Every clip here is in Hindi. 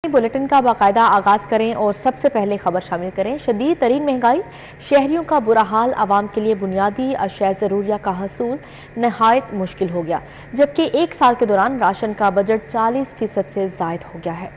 बुलेटिन का बाकायदा आगाज करें और सबसे पहले खबर शामिल करें। शदीद तरीन महंगाई, शहरियों का बुरा हाल, आवाम के लिए बुनियादी अशिया ज़रूरिया का हसूल नहायत मुश्किल हो गया, जबकि एक साल के दौरान राशन का बजट 40% से जायद हो गया है।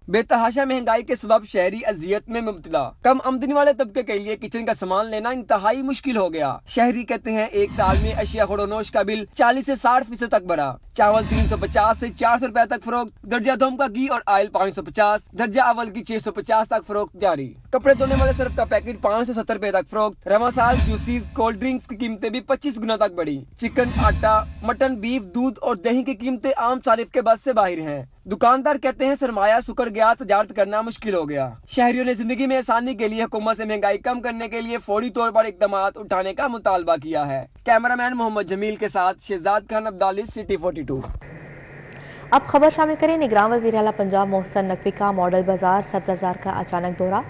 बेतहाशा महंगाई के सबब शहरी अजियत में मुब्तला। कम आमदनी वाले तबके के लिए किचन का सामान लेना इंतहाई मुश्किल हो गया। शहरी कहते हैं एक साल में अशिया खुड़ोनोश का बिल 40 से 60% तक बढ़ा। चावल 350 से 400 रुपए तक फरोख्त, दर्जा दोम का घी और आयल 550, दर्जा अव्वल की 650 तक फरोख्त जारी। कपड़े धोने वाले सर्फ का पैकेट 570 रुपए तक फरोख्त। रवा साल जूसीज, कोल्ड ड्रिंक्स की कीमतें भी 25 गुना तक बढ़ी। चिकन, आटा, मटन, बीफ, दूध और दही की कीमतें आम सारिफ के बस से बाहर हैं। दुकानदार कहते हैं सरमाया सुकर गया, तजारत करना मुश्किल हो गया। शहरियों ने जिंदगी में आसानी के लिए हुकूमत से महंगाई कम करने के लिए फौरी तौर पर इकदाम उठाने का मुतालबा किया है। कैमरामैन मोहम्मद जमील के साथ शहजाद खान अब्दाली, सिटी 42। अब खबर शामिल करें। निगरान वज़ीर आला पंजाब मोहसन नकवी का मॉडल बाजार सब्ज़ाजार का अचानक दौरा।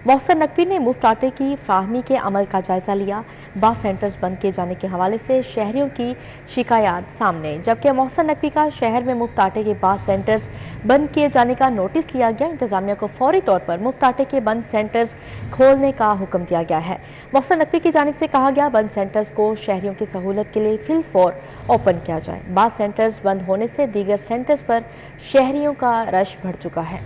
मोहसन नकवी ने मुफ्त आटे की फ्राहमी के अमल का जायजा लिया। बस सेंटर्स बंद किए जाने के हवाले से शहरियों की शिकायत सामने, जबकि मोहसन नकवी का शहर में मुफ्त आटे के बस सेंटर्स बंद किए जाने का नोटिस लिया गया। इंतजामिया को फौरी तौर पर मुफ्त आटे के बंद सेंटर्स खोलने का हुक्म दिया गया है। मोहसन नकवी की जानिब से कहा गया बंद सेंटर्स को शहरियों की सहूलत के लिए फिलफौर ओपन किया जाए। बस सेंटर्स बंद होने से दीगर सेंटर्स पर शहरियों का रश बढ़ चुका है।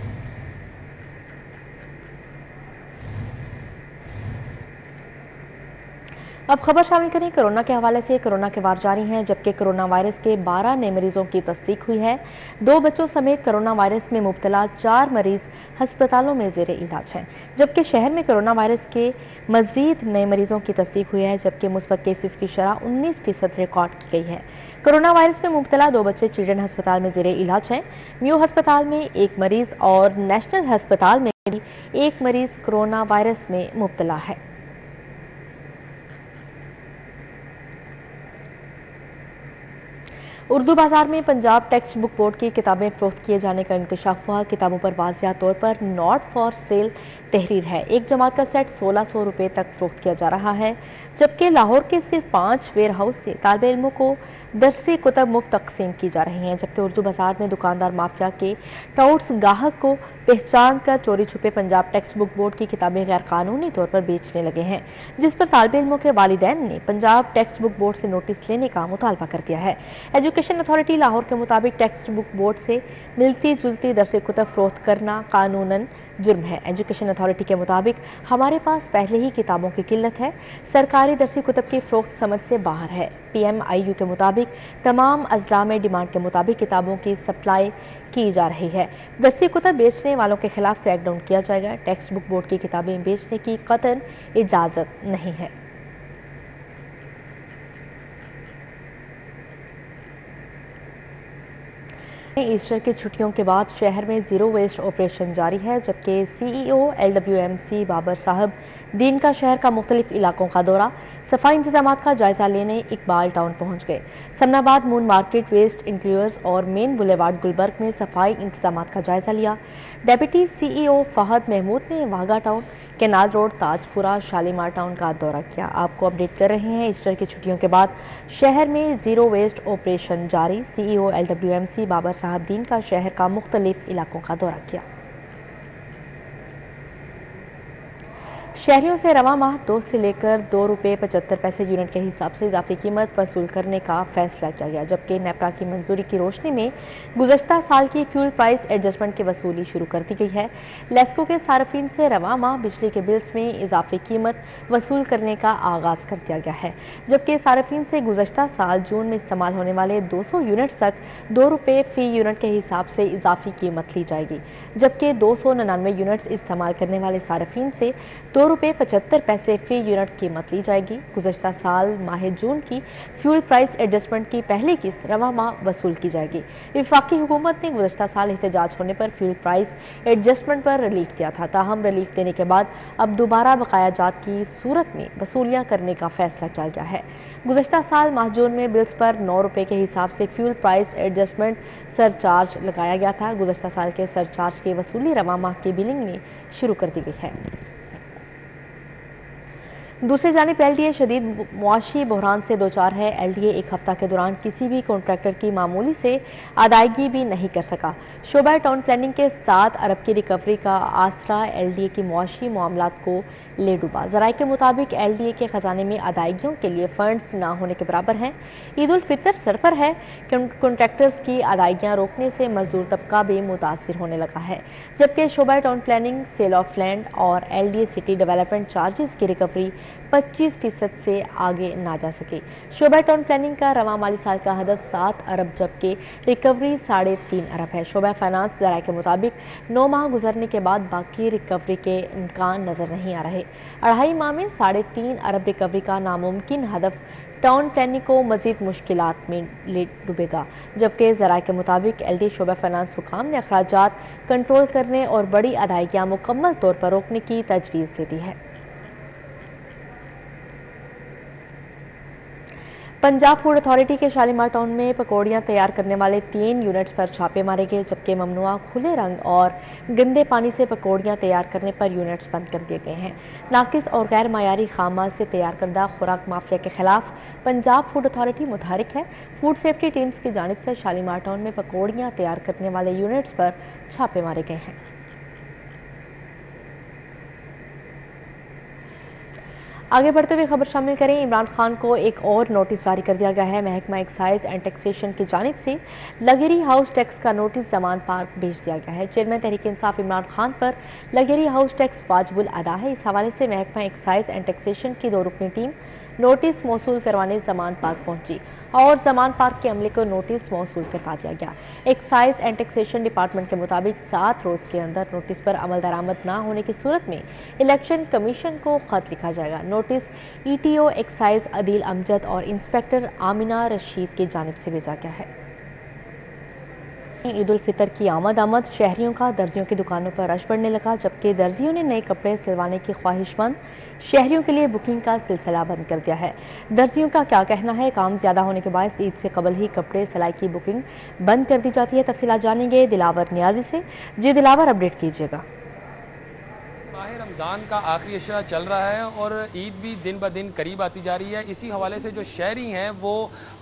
अब खबर शामिल करें कोरोना के हवाले से। कोरोना के वार जारी हैं, जबकि कोरोना वायरस के 12 नए मरीजों की तस्दीक हुई है। 2 बच्चों समेत कोरोना वायरस में मुब्तला 4 मरीज हस्पतालों में जेर इलाज हैं, जबकि शहर में कोरोना वायरस के मजीद नए मरीजों की तस्दीक हुई है, जबकि मुस्बत केसेस की शरह 19% रिकॉर्ड की गई है। कोरोना वायरस में मुब्तला 2 बच्चे चिल्ड्रन हस्पताल में जेर इलाज हैं। म्यू हस्पताल में 1 मरीज और नेशनल हस्पताल में भी 1 मरीज कोरोना वायरस में मुब्तला है। उर्दू बाजार में पंजाब टेक्स्ट बुक बोर्ड की किताबें फरोख्त किए जाने का इंकशाफ हुआ। किताबों पर वाज़िया तौर पर नॉट फॉर सेल तहरीर है। एक जमात का सेट 1600 रुपये तक फरोख्त किया जा रहा है, जबकि लाहौर के सिर्फ 5 वेयर हाउस से तालिब इल्मों को दरसी कुतब मुफ्त तकसीम की जा रही हैं, जबकि उर्दू बाजार में दुकानदार माफिया के टाउट्स गाहक को पहचान कर चोरी छुपे पंजाब टेक्स्ट बुक बोर्ड की किताबें गैर कानूनी तौर पर बेचने लगे हैं, जिस पर तालिब इल्मों के वालिदैन ने पंजाब टेक्स्ट बुक बोर्ड से नोटिस लेने का मुतालबा कर दिया है। एजुकेशन अथॉरिटी लाहौर के मुताबिक टेक्स्ट बुक बोर्ड से मिलती जुलती दरसी कुतब फरोख्त करना कानूनन जुर्म है। एजुकेशन अथॉरिटी के मुताबिक हमारे पास पहले ही किताबों की किल्लत है, सरकारी दरसी कुतब की फरोख्त समझ से बाहर है। PMIU के मुताबिक तमाम अजला में डिमांड के मुताबिक किताबों की सप्लाई की जा रही है। दरसी कुतब बेचने वालों के खिलाफ क्रैकडाउन किया जाएगा। टेक्स्ट बुक बोर्ड की किताबें बेचने की कतई इजाज़त नहीं है। ईस्टर की छुट्टियों के बाद शहर में जीरो वेस्ट ऑपरेशन जारी है, जबकि CEO LWMC बाबर साहब दिन का शहर का मुख्तलिफ इलाकों का दौरा, सफाई इंतजाम का जायजा लेने इकबाल टाउन पहुंच गए। समनाबाद, मून मार्केट, वेस्ट इंक्लूअर्स और मेन बुलेवार्ड गुलबर्ग में सफाई इंतजाम का जायजा लिया। डेप्यूटी CEO फहद महमूद ने Wagah town, canal road, Tajpura, Shalimar town का दौरा किया। आपको अपडेट कर रहे हैं, ईस्टर की छुट्टियों के बाद शहर में जीरो वेस्ट ऑपरेशन जारी। CEO LWMC बाबर साहब दीन का शहर का मुख्तलिफ इलाकों का दौरा किया। शहरियों से रवा माह 2 से लेकर 2 रुपये 75 पैसे यूनिट के हिसाब से इजाफी कीमत वसूल करने का फैसला किया गया, जबकि नेपरा की मंजूरी की रोशनी में गुज़श्ता साल की फ्यूल प्राइस एडजस्टमेंट की वसूली शुरू कर दी गई है। लेस्को के सार्फिन से रवा माह बिजली के बिल्स में इजाफी कीमत वसूल करने का आगाज़ कर दिया गया है, जबकि सार्फिन से गुज़श्ता साल जून में इस्तेमाल होने वाले 200 यूनिट्स तक 2 रुपये फ़ी यूनिट के हिसाब से इजाफी कीमत ली जाएगी, जबकि 299 यूनिट्स इस्तेमाल करने वाले सार्फिन से 2 रुपये 75 पैसे फ़ी यूनिट कीमत ली जाएगी। गुज़श्ता साल माह जून की फ्यूल प्राइस एडजस्टमेंट की पहली किस्त रवा माह वसूल की जाएगी। वफाकी हुकूमत ने गुज़श्ता साल एहतजाज होने पर फ्यूल प्राइस एडजस्टमेंट पर रिलीफ दिया था, ताहम रिलीफ देने के बाद अब दोबारा बकाया जात की सूरत में वसूलियाँ करने का फैसला किया गया है। गुज़श्ता साल माह जून में बिल्स पर 9 रुपये के हिसाब से फ्यूल प्राइस एडजस्टमेंट सरचार्ज लगाया गया था। गुज़श्ता साल के सरचार्ज की वसूली रवा माह की बिलिंग में शुरू कर दी गई है। दूसरी जानिब एलडीए शदीद मुआशी बहरान से दो चार है। एलडीए एक हफ्ता के दौरान किसी भी कॉन्ट्रैक्टर की मामूली से अदायगी भी नहीं कर सका। शोबा टाउन प्लानिंग के 7 अरब की रिकवरी का आसरा एलडीए की मुआशी मामलात को ले डूबा। जराये के मुताबिक एलडीए के खजाने में अदायगियों के लिए फंड्स ना होने के बराबर हैं। ईद उल फितर सर पर है। कॉन्ट्रैक्टर्स की अदायगियाँ रोकने से मजदूर तबका भी मुतासिर होने लगा है, जबकि शोबा town planning, sale of land और एलडीए सिटी डेवलपमेंट चार्जेस की रिकवरी 25% से आगे ना जा सके। शोबा टाउन प्लानिंग का रवा माली साल का हदफ 7 अरब जबकि रिकवरी 3.5 अरब है। शोबा फाइनेंस जराये के मुताबिक 9 माह गुजरने के बाद बाकी रिकवरी के इम्कान नजर नहीं आ रहे। 2.5 माह में 3.5 अरब रिकवरी का नामुमकिन हदफ टाउन प्लानिंग को मजीद मुश्किलात में ले डूबेगा, जबकि जराये के मुताबिक एलडी शोबा फाइनेंस हुकाम ने अखराजात कंट्रोल करने और बड़ी अदायगियाँ मुकम्मल तौर पर रोकने की तजवीज़ दे दी है। पंजाब फूड अथॉरिटी के शालीमार टाउन में पकौड़ियाँ तैयार करने वाले 3 यूनिट्स पर छापे मारे गए, जबकि ममनुआ खुले रंग और गंदे पानी से पकौड़ियाँ तैयार करने पर यूनिट्स बंद कर दिए गए हैं। नाकिस और गैर मायारी खाम माल से तैयार करदा खुराक माफिया के खिलाफ पंजाब फूड अथॉरिटी मुतहरिक है। फूड सेफ्टी टीम्स की जानिब से शालीमार टाउन में पकौड़ियाँ तैयार करने वाले यूनिट्स पर छापे मारे गए हैं। आगे बढ़ते हुए खबर शामिल करें। इमरान खान को एक और नोटिस जारी कर दिया गया है। महकमा एक्साइज एंड टैक्सेशन की जानिब से लगेरी हाउस टैक्स का नोटिस जमान पार्क भेज दिया गया है। चेयरमैन तहरीक इंसाफ इमरान खान पर लगेरी हाउस टैक्स वाजिबुल अदा है। इस हवाले से महकमा एक्साइज एंड टैक्सेशन की 2 रुकनी टीम नोटिस मौसूल करवाने जमान पार्क पहुंची और जमान पार्क के अमले को नोटिस मौसूल करवा दिया गया। एक्साइज एंड टैक्सेशन डिपार्टमेंट के मुताबिक 7 रोज़ के अंदर नोटिस पर अमल दरामद ना होने की सूरत में इलेक्शन कमीशन को खत लिखा जाएगा। Notice ETO excise Adeel Amjad और इंस्पेक्टर आमिना रशीद की जानिब से भेजा गया है। ईद उल फितर की आमद शहरियों का दर्जियों की दुकानों पर रश बढ़ने लगा, जबकि दर्जियों ने नए कपड़े सिलवाने की ख्वाहिशमंद शहरियों के लिए बुकिंग का सिलसिला बंद कर दिया है। दर्जियों का क्या कहना है? काम ज्यादा होने के बायस ईद से कबल ही कपड़े सिलाई की बुकिंग बंद कर दी जाती है। तफसीलात जानेंगे दिलावर नियाजी से। जी दिलावर, अपडेट कीजिएगा। माह रमज़ान का आखिरी अशरा चल रहा है और ईद भी दिन ब दिन करीब आती जा रही है। इसी हवाले से जो शहरी हैं वो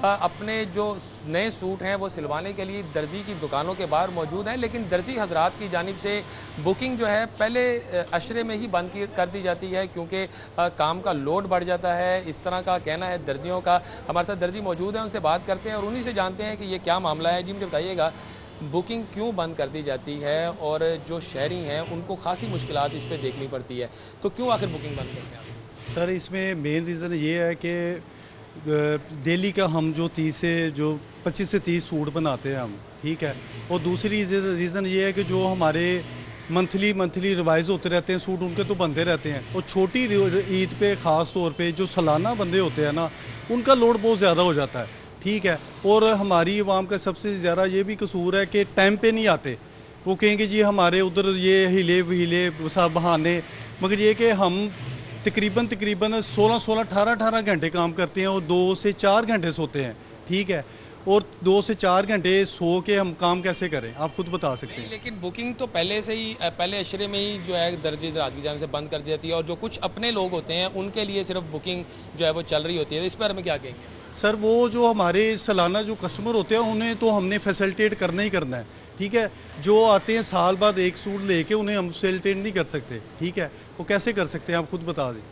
अपने जो नए सूट हैं वो सिलवाने के लिए दर्जी की दुकानों के बाहर मौजूद हैं, लेकिन दर्जी हजरात की जानिब से बुकिंग जो है पहले अशरे में ही बंद कर दी जाती है, क्योंकि काम का लोड बढ़ जाता है। इस तरह का कहना है दर्जियों का। हमारे साथ दर्जी मौजूद हैं, उनसे बात करते हैं और उन्हीं से जानते हैं कि ये क्या मामला है। जी मुझे बताइएगा, बुकिंग क्यों बंद कर दी जाती है और जो शहरी हैं उनको खासी मुश्किलात इस पर देखनी पड़ती है, तो क्यों आखिर बुकिंग बंद करते हैं? सर, इसमें मेन रीज़न ये है कि डेली का हम जो 25 से 30 सूट बनाते हैं हम, ठीक है। और दूसरी रीज़न ये है कि जो हमारे मंथली रिवाइज़ होते रहते हैं सूट, उनके तो बनते रहते हैं। और छोटी ईद पे ख़ास तौर पे जो सालाना बंदे होते हैं ना, उनका लोड बहुत ज़्यादा हो जाता है, ठीक है। और हमारी आवाम का सबसे ज़्यादा ये भी कसूर है कि टाइम पे नहीं आते। वो कहेंगे जी हमारे उधर ये हिले सब बहाने, मगर ये कि हम तकरीबन 16 18 घंटे काम करते हैं और 2 से 4 घंटे सोते हैं, ठीक है। और 2 से 4 घंटे सो के हम काम कैसे करें, आप खुद बता सकते हैं। लेकिन बुकिंग तो पहले अशरे में ही जो है दर्जे रात की जाने से बंद कर दी जाती है और जो कुछ अपने लोग होते हैं उनके लिए सिर्फ बुकिंग जो है वो चल रही होती है। इस पर हमें क्या कहेंगे? सर, वो जो हमारे सालाना जो कस्टमर होते हैं उन्हें तो हमने फैसिलिटेट करना ही करना है, ठीक है। जो आते हैं साल बाद एक सूट लेके, उन्हें हम फैसिलिटेट नहीं कर सकते, ठीक है। वो कैसे कर सकते हैं, आप खुद बता दें।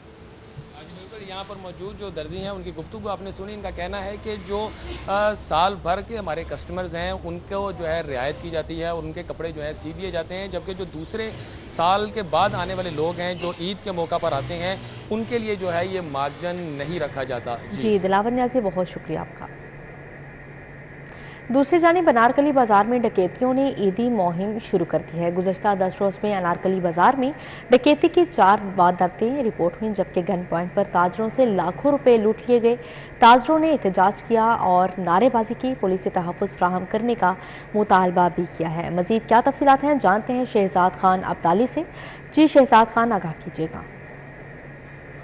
यहाँ पर मौजूद जो दर्जी हैं उनकी गुफ्तगू आपने सुनी। इनका कहना है कि जो साल भर के हमारे कस्टमर्स हैं उनको जो है रियायत की जाती है और उनके कपड़े जो है सी दिए जाते हैं, जबकि जो दूसरे साल के बाद आने वाले लोग हैं जो ईद के मौका पर आते हैं उनके लिए जो है ये मार्जिन नहीं रखा जाता। जी दिलावर नियाज़ी, बहुत शुक्रिया आपका। दूसरी जानिब अनारकली बाजार में डकैतियों ने ईदी मुहिम शुरू कर दी है। गुज़श्ता 10 रोज़ में अनारकली बाजार में डकैती की 4 वारदातें रिपोर्ट हुई, जबकि गन पॉइंट पर ताजरों से लाखों रुपए लूट लिए गए। ताजरों ने एहतजाज किया और नारेबाजी की, पुलिस से तहफ़्फ़ुज़ फ्राहम करने का मुतालबा भी किया है। मज़ीद क्या तफसीलात हैं, जानते हैं शहजाद खान अब्दाली से। जी शहजाद खान, आगाह कीजिएगा।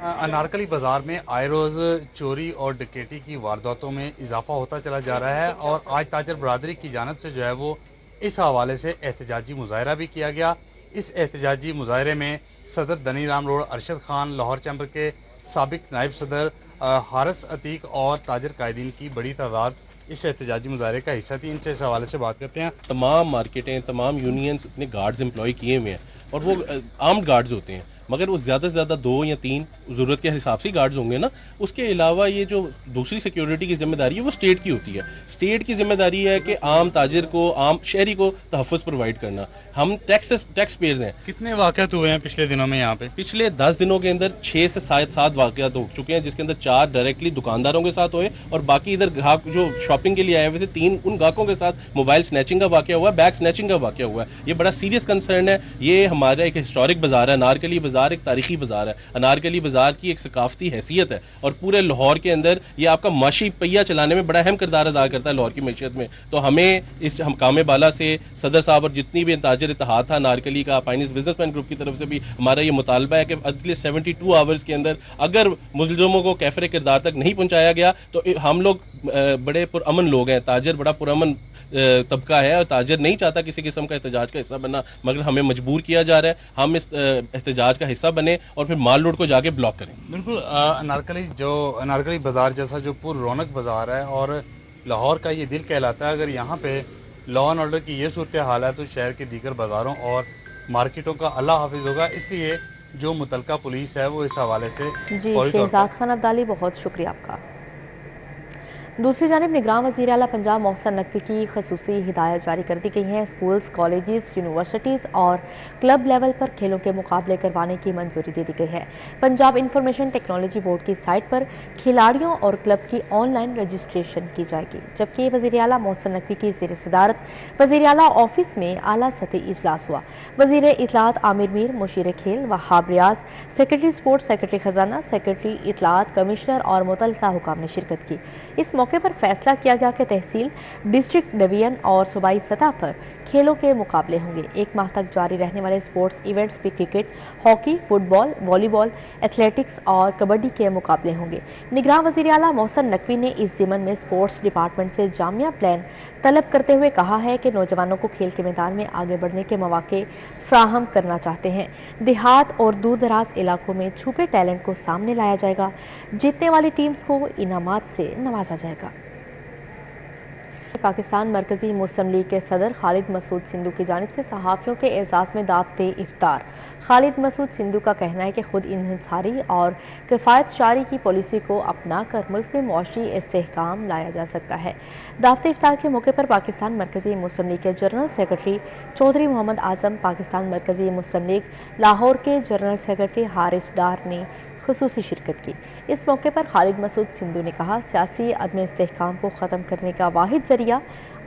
अनारकली बाज़ार में आए रोज़ चोरी और डकैती की वारदातों में इजाफा होता चला जा रहा है और आज ताजर बरादरी की जानिब से जो है वो इस हवाले से एहतजाजी मुजाहरा भी किया गया। इस एहतजाजी मुजाहरे में सदर दनी राम रोड अरशद खान, लाहौर चैम्बर के साबिक नायब सदर हारिस अतीक और ताजर कायदीन की बड़ी तादाद इस एहतजाजी मुजाहरे का हिस्सा थी। इनसे इस हवाले से बात करते हैं। तमाम मार्केटें, तमाम यूनियंस अपने गार्ड्स एम्प्लॉय किए हुए हैं और वो आर्म्ड गार्ड्स होते हैं, मगर वो ज़्यादा से ज़्यादा 2 या 3 ज़रूरत के हिसाब से गार्ड्स होंगे ना। उसके अलावा ये जो दूसरी सिक्योरिटी की जिम्मेदारी है वो स्टेट की होती है। स्टेट की जिम्मेदारी है कि आम ताजिर को, आम शहरी को तहफ़्फ़ुज़ प्रोवाइड करना। हम टैक्स पेयर्स हैं। कितने वाक़यात हुए हैं पिछले दिनों में यहाँ पे? पिछले 10 दिनों के अंदर 6 से 7 वाक़यात हो चुके हैं, जिसके अंदर 4 डायरेक्टली दुकानदारों के साथ हुए और बाकी इधर ग्राहक जो शॉपिंग के लिए आए हुए थे 3 उन ग्राहकों के साथ मोबाइल स्नैचिंग का वाक़या हुआ, बैग स्नैचिंग का वाक़या हुआ। ये बड़ा सीरियस कंसर्न है। ये हमारा एक हिस्टोरिक बाज़ार है, अनारकली बाज़ार एक तारीखी बाज़ार है। अनारकली बाज़ार की एक सकाफती हैसियत है और पूरे लाहौर के अंदर ये आपका माशी पहिया चलाने में बड़ा अहम किरदार अदा करता है लाहौर की मैशियत में। तो हमें इस हकाम बाला से सदर साहब और जितनी भी ताजर इत्तेहाद था अनारकली का, पाइनिस बिजनेसमैन ग्रुप की तरफ से भी हमारा ये मुतालबा है कि अगले 72 आवर्स के अंदर अगर मुजरिमों को कैफरे किरदार तक नहीं पहुँचाया गया तो हम लोग बड़े पुरअमन लोग हैं। ताजर बड़ा पुरअमन तबका है और ताजर नहीं चाहता किसी किस्म का एहतजाज का हिस्सा बनना, मगर हमें मजबूर किया जा रहा है हम इस एहतजाज का हिस्सा बने और फिर माल रोड को जाके ब्लॉक करें। बिल्कुल, अनारकली बाज़ार जैसा जो पुर रौनक बाज़ार है और लाहौर का ये दिल कहलाता है, अगर यहाँ पे लॉ एंड ऑर्डर की ये सूरत हाल है तो शहर के दीगर बाज़ारों और मार्केटों का अल्लाह हाफिज़ होगा। इसलिए जो मुतलका पुलिस है वो इस हवाले से जी शहजाद खान अब्दाली, बहुत शुक्रिया आपका। दूसरी जानिब निगरान वज़ीर आला पंजाब मोहसिन नकवी की खसूसी हिदायत जारी कर दी गई हैं। स्कूल्स, कॉलेजेस, यूनिवर्सिटीज़ और क्लब लेवल पर खेलों के मुकाबले करवाने की मंजूरी दे दी गई है। पंजाब इंफॉर्मेशन टेक्नोलॉजी बोर्ड की साइट पर खिलाड़ियों और क्लब की ऑनलाइन रजिस्ट्रेशन की जाएगी, जबकि वज़ीर आला मोहसिन नकवी की ज़ेर सदारत वज़ीर आला ऑफिस में आला सतही इजलास हुआ। वज़ीर इत्तलात आमिर मीर, मुशीर खेल Wahab Riaz, secretary sports, secretary खजाना, सेक्रेटरी इत्तलात, कमिश्नर और मुतल्लिका हुकाम ने शिरकत की। इस मौके पर फैसला किया गया कि तहसील, डिस्ट्रिक्ट, डिवीजन और सूबाई सतह पर खेलों के मुकाबले होंगे। 1 माह तक जारी रहने वाले स्पोर्ट्स इवेंट्स में cricket, hockey, football, volleyball, athletics और कबड्डी के मुकाबले होंगे। निगरान वज़ीर आला मोहसिन नकवी ने इस ज़िमन में स्पोर्ट्स डिपार्टमेंट से जामिया प्लान तलब करते हुए कहा है कि नौजवानों को खेल के मैदान में आगे बढ़ने के मौके फ्राहम करना चाहते हैं। देहात और दूर दराज इलाकों में छुपे टैलेंट को सामने लाया जाएगा। जीतने वाली टीम्स को इनामात से नवाजा जाएगा। पाकिस्तान मरकज़ी मुस्लिम लीग के सदर खालिद मसूद सिंधु की जानिब से सहाफ़ियों के एजाज़ में दावते इफ्तार। खालिद मसूद सिंधु का कहना है कि खुद इंहिसारी और किफ़ायत शारी की पॉलिसी को अपना कर मुल्क में मुआशी इस्तेहकाम लाया जा सकता है। दावते इफ्तार के मौके पर पाकिस्तान मरकज़ी मुस्लिम लीग के जनरल सेक्रेटरी चौधरी मोहम्मद आज़म, पाकिस्तान मरकज़ी मुस्लिम लीग लाहौर के जनरल सेक्रेटरी हारिस डार ने खुसूसी शिरकत की। इस मौके पर खालिद मसूद सिंधु ने कहा, सियासी अदम इस्तेहकाम को ख़त्म करने का वाहिद ज़रिया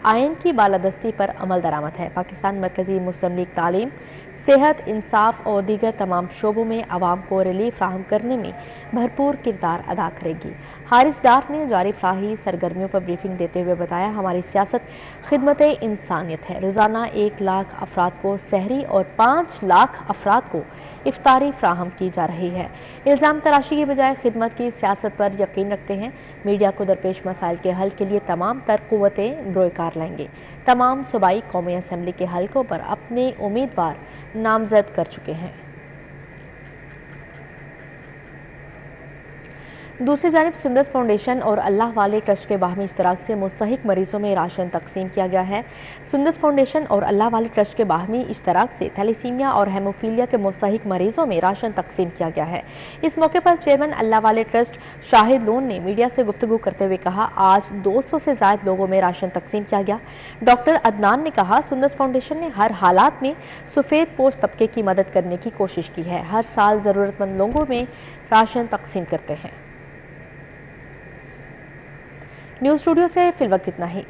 आइन की बालादस्ती पर अमल दरामद है। पाकिस्तान मरकज़ी मुस्लिम लीग तालीम, सेहत, इंसाफ और दीगर तमाम शोबों में आवाम को रिलीफ फ्राहम करने में भरपूर किरदार अदा करेगी। हारिस डार ने जारी फलाही सरगर्मियों पर ब्रीफिंग देते हुए बताया, हमारी सियासत खिदमत इंसानियत है। रोज़ाना 1 लाख अफराद को सहरी और 5 लाख अफराद को इफ्तारी फ्राहम की जा रही है। इल्ज़ाम तराशी की बजाय खिदमत की सियासत पर यकीन रखते हैं। मीडिया को दरपेश मसाइल के हल के लिए तमाम तर कुव्वतें बरोकार लाएंगे। तमाम सूबाई कौमी असम्बली के हलकों पर अपने उम्मीदवार नामजद कर चुके हैं। दूसरी जानिब सुंदस फाउंडेशन और अल्लाह वाले ट्रस्ट के बाहमी इश्तराक से मुस्तहिक मरीजों में राशन तकसीम किया गया है। सुंदस फाउंडेशन और अल्लाह वाले ट्रस्ट के बाहमी इश्तराक से थैलेसीमिया और हेमोफीलिया के मुस्तहिक मरीजों में राशन तकसीम किया गया है। इस मौके पर चेयरमैन अल्लाह वाले ट्रस्ट शाहिद लोन ने मीडिया से गुफ्तगू करते हुए कहा, आज 200 से ज़ायद लोगों में राशन तकसीम किया गया। डॉक्टर अदनान ने कहा, सुंदस फाउंडेशन ने हर हालात में सफ़ेद पोश तबके की मदद करने की कोशिश की है। हर साल ज़रूरतमंद लोगों में राशन तकसीम करते हैं। न्यूज़ स्टूडियो से फिलवक्त इतना ही।